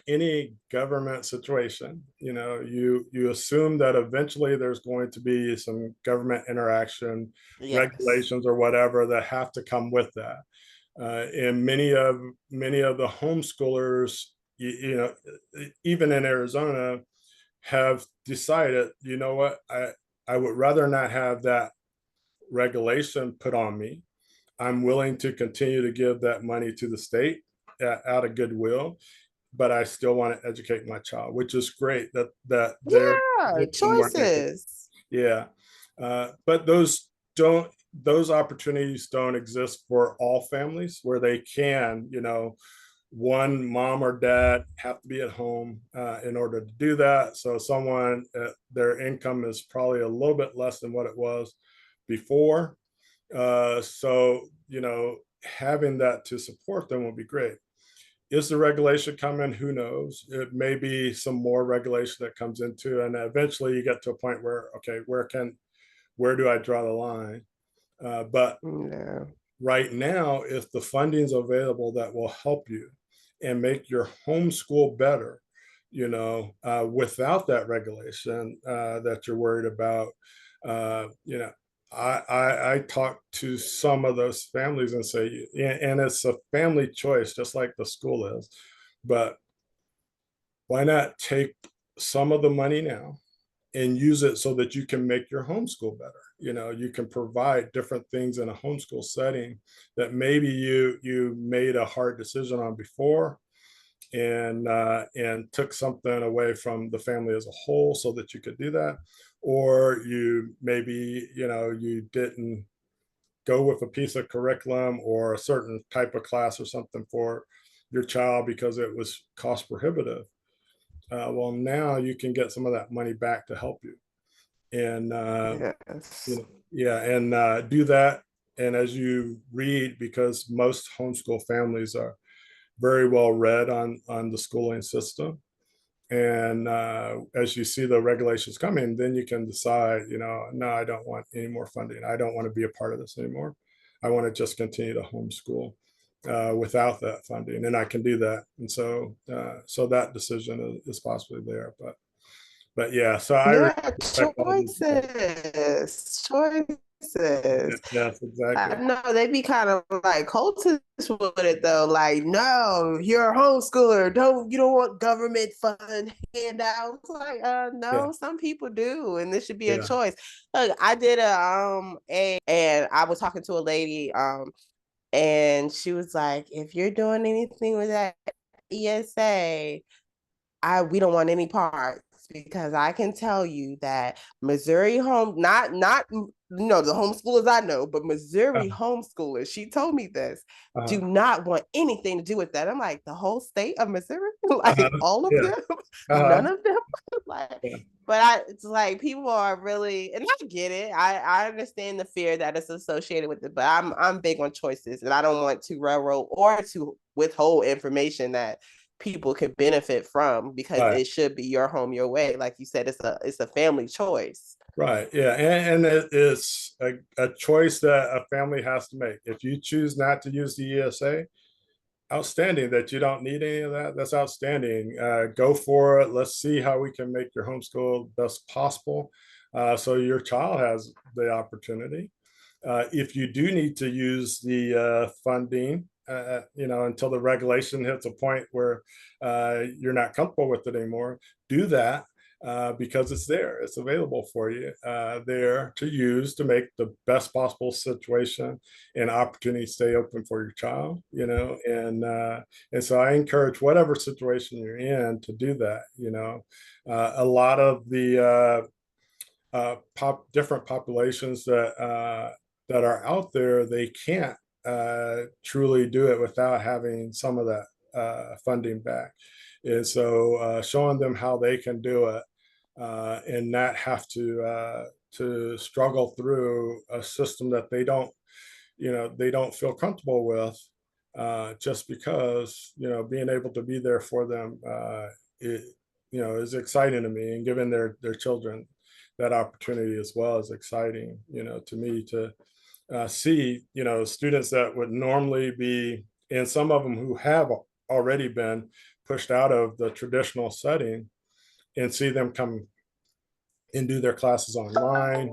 any government situation. You assume that eventually there's going to be some government interaction, Yes. regulations or whatever that have to come with that. And many of the homeschoolers, even in Arizona, have decided, you know what, I would rather not have that regulation put on me. I'm willing to continue to give that money to the state out of goodwill, but I still want to educate my child, which is great that they're Yeah, more thinking. choices. Yeah, but those opportunities don't exist for all families where they can, one mom or dad have to be at home in order to do that. So someone, their income is probably a little bit less than what it was before. So, having that to support them would be great. Is the regulation coming? Who knows? It may be some more regulation that comes into, and eventually you get to a point where, okay, where do I draw the line? But Yeah. right now, if the funding's available that will help you and make your homeschool better, without that regulation that you're worried about, I talk to some of those families and say, and it's a family choice, just like the school is, but why not take some of the money now and use it so that you can make your homeschool better. You can provide different things in a homeschool setting that maybe you made a hard decision on before, and took something away from the family as a whole so that you could do that. Or you maybe, you didn't go with a piece of curriculum or a certain type of class or something for your child because it was cost prohibitive. Well, now you can get some of that money back to help you. And Yes. yeah, and do that. And as you read, because most homeschool families are very well read on the schooling system, and as you see the regulations coming, then you can decide, no, I don't want any more funding. I don't want to be a part of this anymore. I want to just continue to homeschool without that funding, and I can do that. And so that decision is possibly there. But yeah, so I Yeah, respect all these. choices. Yes, I exactly. know they be kind of like cultish with it though. Like, no, you're a homeschooler. You don't want government fund handouts. Like, Yeah, no, some people do, and this should be a yeah. choice. Look, I did and I was talking to a lady, and she was like, if you're doing anything with that ESA, we don't want any parts, because I can tell you that Missouri not the homeschoolers I know, but Missouri Uh, homeschoolers, she told me this, uh, do not want anything to do with that. I'm like, the whole state of Missouri, uh, like all of yeah. them, Uh-huh. none of them, like. Yeah. But it's like people are really, and I get it. I understand the fear that is associated with it, but I'm big on choices, and I don't want to railroad or to withhold information that people can benefit from, because Right. it should be your home, your way. Like you said, it's a family choice. Right. Yeah. And it is a choice that a family has to make. If you choose not to use the ESA, outstanding. That you don't need any of that, that's outstanding. Go for it. Let's see how we can make your homeschool best possible, so your child has the opportunity. If you do need to use the funding, until the regulation hits a point where you're not comfortable with it anymore, do that, because it's there, it's available for you, there to use to make the best possible situation and opportunity stay open for your child. And so I encourage whatever situation you're in to do that. A lot of the different populations that are out there, they can't truly do it without having some of that funding back. And so showing them how they can do it, and not have to struggle through a system that they don't feel comfortable with, just because being able to be there for them, it, is exciting to me, and giving their children that opportunity as well is exciting, to me, to see, students that would normally be, and some of them who have already been pushed out of the traditional setting, and see them come and do their classes online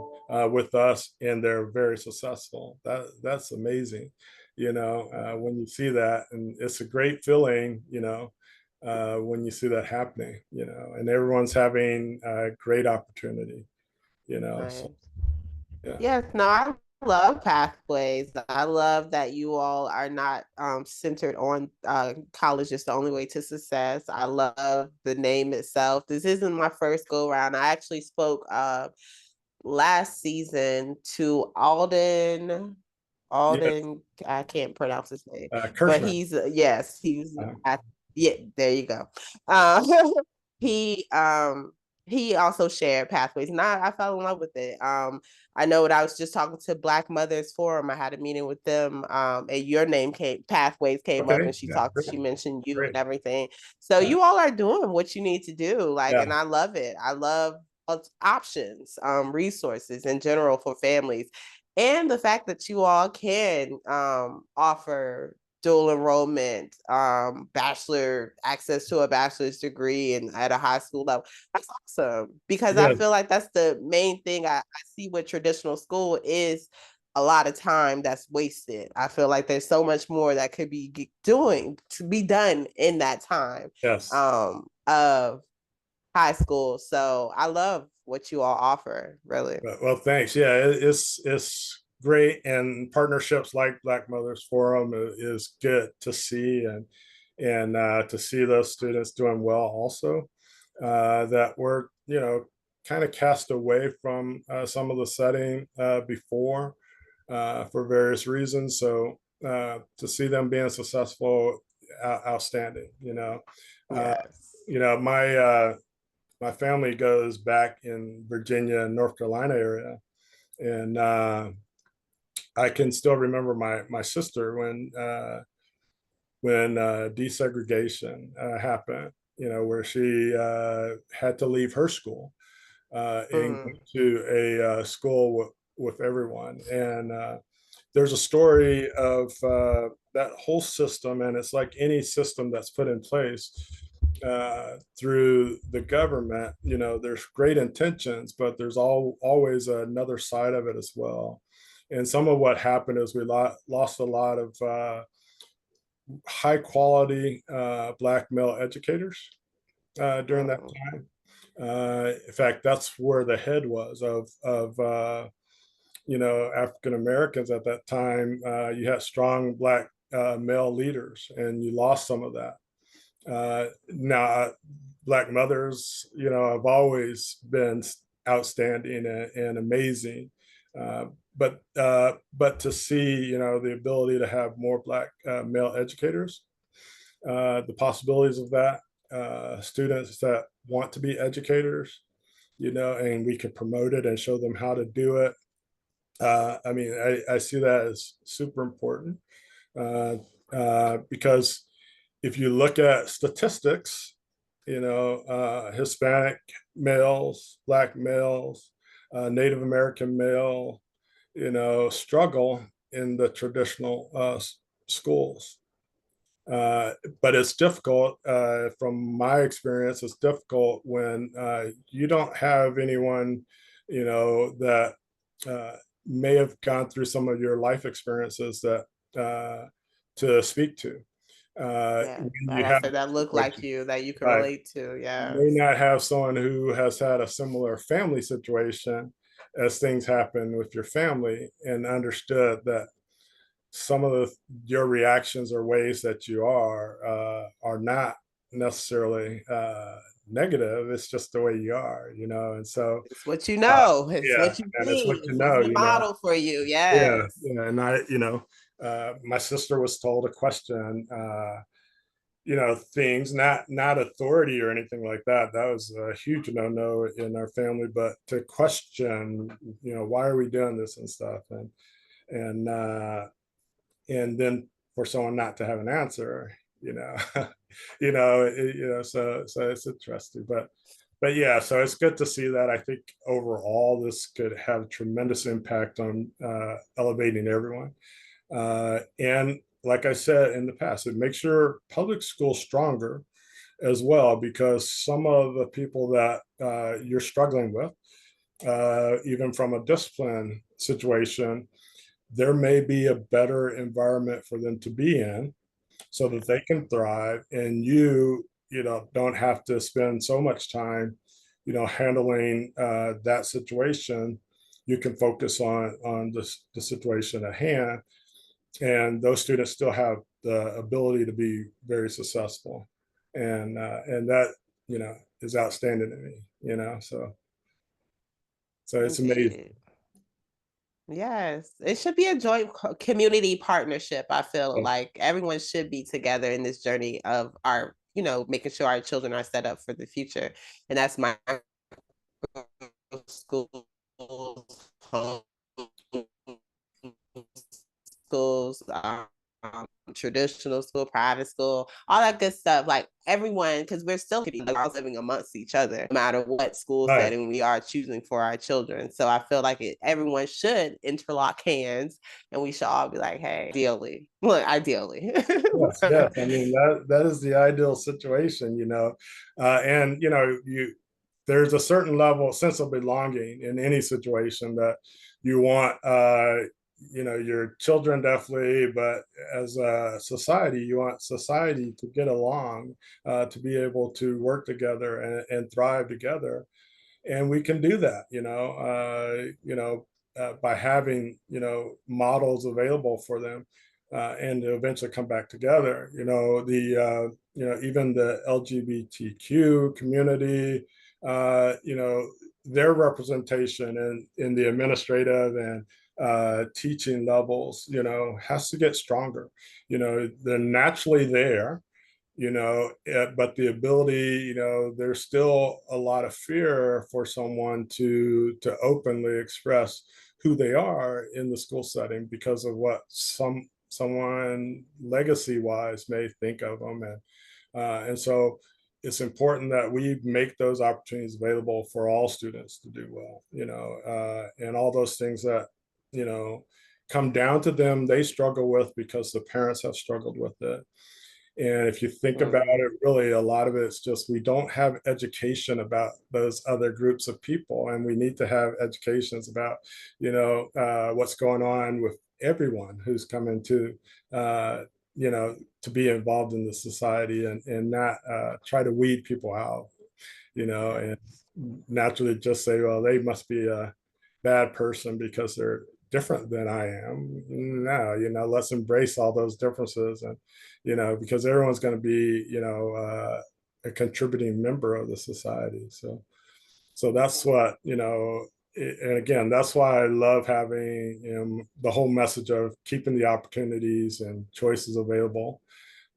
with us, and they're very successful. That's amazing, when you see that, and it's a great feeling, when you see that happening, and everyone's having a great opportunity, so, Right. yeah. Yes, no, I love pathways. I love that you all are not centered on college is the only way to success. I love the name itself. This isn't my first go around. I actually spoke last season to Yeah. Alden, I can't pronounce his name, but Kirschner. he's yes, he's uh, at, yeah, there you go. Uh, he um he also shared pathways, and I fell in love with it. I know when I was just talking to Black Mothers Forum, I had a meeting with them, and your name pathways came up, okay. and Yeah, she mentioned you great. and everything. So Yeah. you all are doing what you need to do, like, Yeah. and I love it. I love options, resources in general for families, and the fact that you all can offer dual enrollment, bachelor access to a bachelor's degree, and at a high school level. That's awesome, because I Yeah. feel like that's the main thing I see with traditional school is a lot of time that's wasted. I feel like there's so much more that could be done in that time Yes. of high school. So I love what you all offer, really. Well, thanks. Yeah, it's great, and partnerships like Black Mothers Forum is good to see, and to see those students doing well also, that were, kind of cast away from some of the setting before for various reasons. So to see them being successful, outstanding. Yes. My family goes back in Virginia and North Carolina area, and I can still remember my sister when desegregation happened. Where she had to leave her school and go Mm. to a school with everyone. And there's a story of that whole system, and it's like any system that's put in place through the government. There's great intentions, but there's always another side of it as well. And some of what happened is we lost a lot of high quality Black male educators during that Mm. time. In fact, that's where the head was of African Americans at that time. You had strong Black male leaders, and you lost some of that. Now, Black mothers, have always been outstanding and amazing. Uh, but to see, the ability to have more Black male educators, the possibilities of that, students that want to be educators, and we can promote it and show them how to do it. I mean, I see that as super important because if you look at statistics, Hispanic males, Black males, Native American male, struggle in the traditional schools. But it's difficult from my experience. It's difficult when you don't have anyone, that may have gone through some of your life experiences that to speak to. Yeah, When like you I have said, that look like situations, you, that you can right, relate to. you may Yes. not have someone who has had a similar family situation as things happen with your family, and understood that some of your reactions or ways that you are not necessarily negative. It's just the way you are, and so It's what you uh, know. It's yeah, what you and it's what see. you It's what's know, been modeled for you. yeah, Yes. yeah. And my sister was told to question, things, not authority or anything like that. That was a huge no-no in our family, but to question, why are we doing this and stuff, and then for someone not to have an answer, so it's interesting, but yeah, so it's good to see that. I think overall this could have a tremendous impact on elevating everyone, and like I said in the past, it makes your public school stronger as well, because some of the people that you're struggling with, even from a discipline situation, there may be a better environment for them to be in so that they can thrive, and don't have to spend so much time handling that situation. You can focus on the situation at hand, and those students still have the ability to be very successful, and that is outstanding to me, so it's amazing. Indeed. Yes. It should be a joint community partnership. I feel like everyone should be together in this journey of our, making sure our children are set up for the future. And that's my schools, home schools, traditional school, private school, all that good stuff. Like everyone, because we're still living amongst each other, no matter what school Right. setting we are choosing for our children. So I feel like everyone should interlock hands, and we should all be like, "Hey, ideally, look, ideally." Yes, yes. I mean, that is the ideal situation, and there's a certain level sense of belonging in any situation that you want. Your children definitely, but as a society, you want society to get along, to be able to work together and thrive together. And we can do that, by having, models available for them, and to eventually come back together. Even the LGBTQ community, their representation in the administrative and teaching levels, has to get stronger. They're naturally there, but the ability, there's still a lot of fear for someone to openly express who they are in the school setting because of what someone legacy wise may think of them. And so it's important that we make those opportunities available for all students to do well, and all those things that, come down to them, they struggle with because the parents have struggled with it. And if you think about it, really, a lot of it's just we don't have education about those other groups of people, and we need to have educations about, what's going on with everyone who's coming to be involved in the society, and not try to weed people out, and naturally just say, well, they must be a bad person because they're different than I am. No, let's embrace all those differences, and because everyone's going to be, a contributing member of the society. So that's what, and again, that's why I love having, the whole message of keeping the opportunities and choices available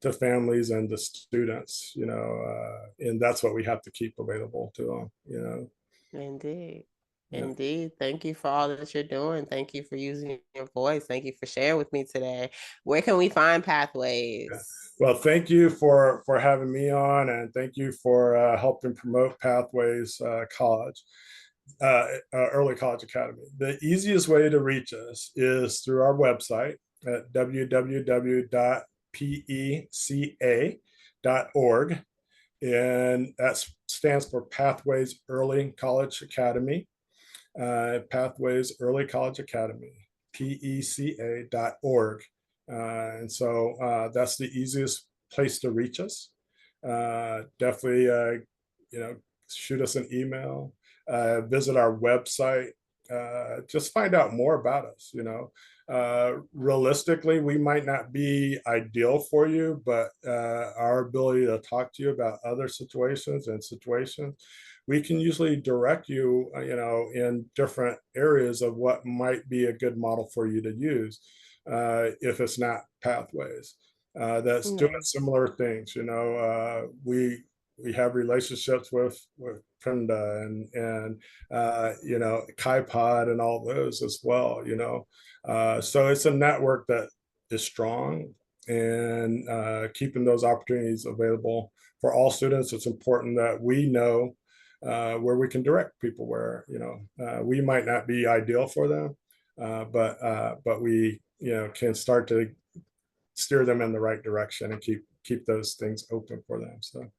to families and to students, and that's what we have to keep available to them. Indeed. Yeah. Indeed. Thank you for all that you're doing. Thank you for using your voice. Thank you for sharing with me today. Where can we find Pathways? Yeah. Well, thank you for having me on, and thank you for helping promote Pathways College, Early College Academy. The easiest way to reach us is through our website at www.peca.org, and that stands for Pathways Early College Academy. Pathways Early College Academy, PECA.org. And so that's the easiest place to reach us. Definitely, shoot us an email, visit our website, just find out more about us. Realistically, we might not be ideal for you, but our ability to talk to you about other situations, we can usually direct you, in different areas of what might be a good model for you to use, if it's not Pathways. That's doing similar things. We have relationships with Prenda and Kai Pod and all those as well. So it's a network that is strong, and keeping those opportunities available for all students. It's important that we know where we can direct people where we might not be ideal for them, but we can start to steer them in the right direction and keep those things open for them. So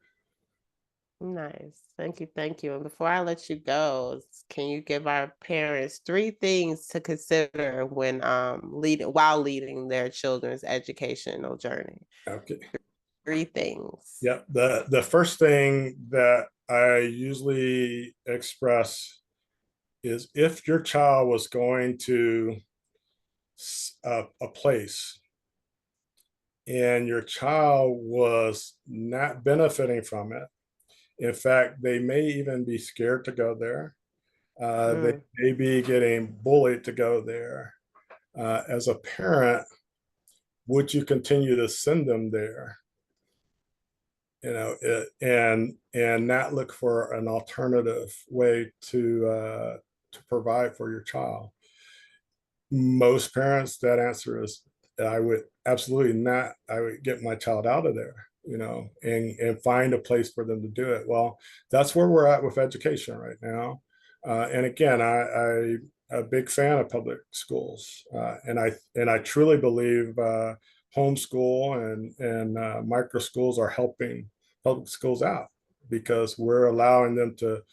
nice. Thank you. Thank you. And before I let you go, can you give our parents 3 things to consider when leading their children's educational journey? okay. 3 things. Yeah. The first thing that I usually express is if your child was going to a place and your child was not benefiting from it, in fact, they may even be scared to go there. They may be getting bullied to go there. As a parent, would you continue to send them there? And not look for an alternative way to provide for your child. Most parents, that answer is, I would absolutely not. I would get my child out of there, and find a place for them to do it. Well, that's where we're at with education right now. And again, I'm a big fan of public schools, and I truly believe homeschool and micro schools are helping public schools out, because we're allowing them to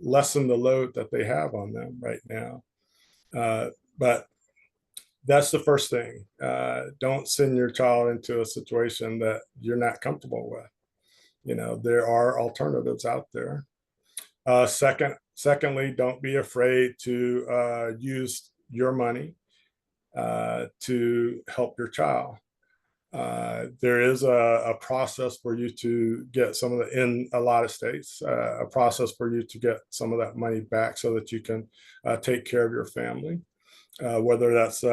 lessen the load that they have on them right now. But that's the first thing. Don't send your child into a situation that you're not comfortable with. There are alternatives out there. Secondly, don't be afraid to use your money to help your child. There is a process for you to get some of the, in a lot of states, a process for you to get some of that money back so that you can take care of your family. Whether that's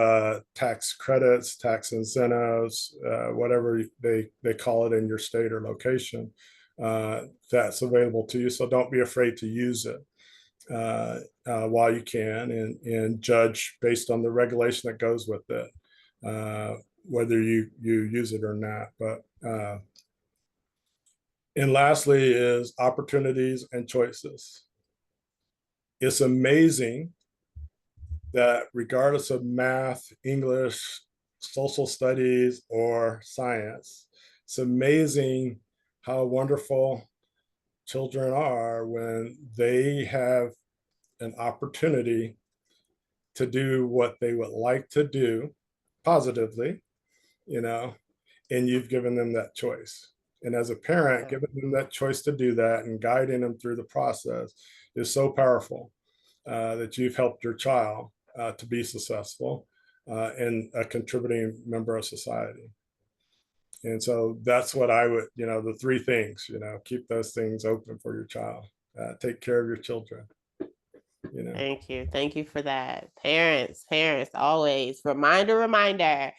tax credits, tax incentives, whatever they call it in your state or location, that's available to you. So don't be afraid to use it while you can, and judge based on the regulation that goes with it, whether you use it or not. But and lastly is opportunities and choices. It's amazing that regardless of math, English, social studies, or science, it's amazing how wonderful children are when they have an opportunity to do what they would like to do positively, you know, and you've given them that choice. And as a parent, giving them that choice to do that and guiding them through the process is so powerful, that you've helped your child to be successful and a contributing member of society. And so that's what I would, the three things, keep those things open for your child, take care of your children. Thank you. Thank you for that. Parents, always. Reminder.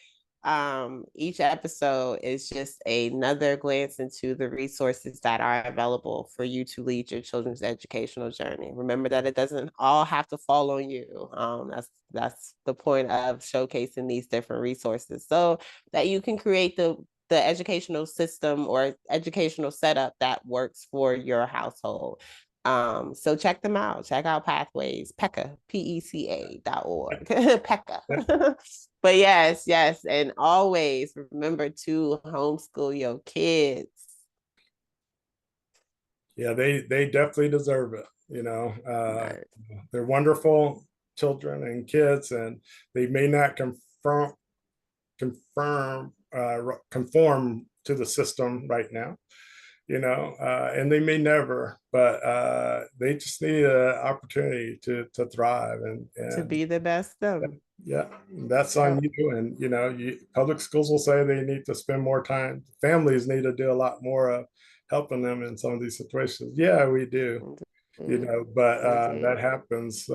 Each episode is just another glance into the resources that are available for you to lead your children's educational journey. Remember that it doesn't all have to fall on you. That's the point of showcasing these different resources so that you can create the educational system or educational setup that works for your household. So check them out. Check out Pathways, PECA, PECA.org, PECA. But yes, and always remember to homeschool your kids. Yeah, they definitely deserve it. Right. They're wonderful children and kids, and they may not conform to the system right now, and they may never, but they just need an opportunity to thrive and to be the best them. Yeah, that's on you. And public schools will say they need to spend more time. Families need to do a lot more of helping them in some of these situations. Yeah, we do. But that happens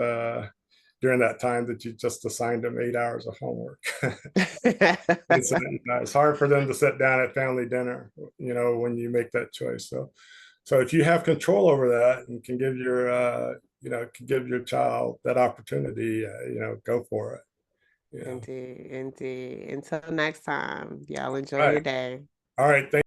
during that time that you just assigned them 8 hours of homework. It's hard for them to sit down at family dinner, when you make that choice. So if you have control over that and can give your child that opportunity, go for it. Indeed. Until next time, y'all enjoy your day. All right. Thank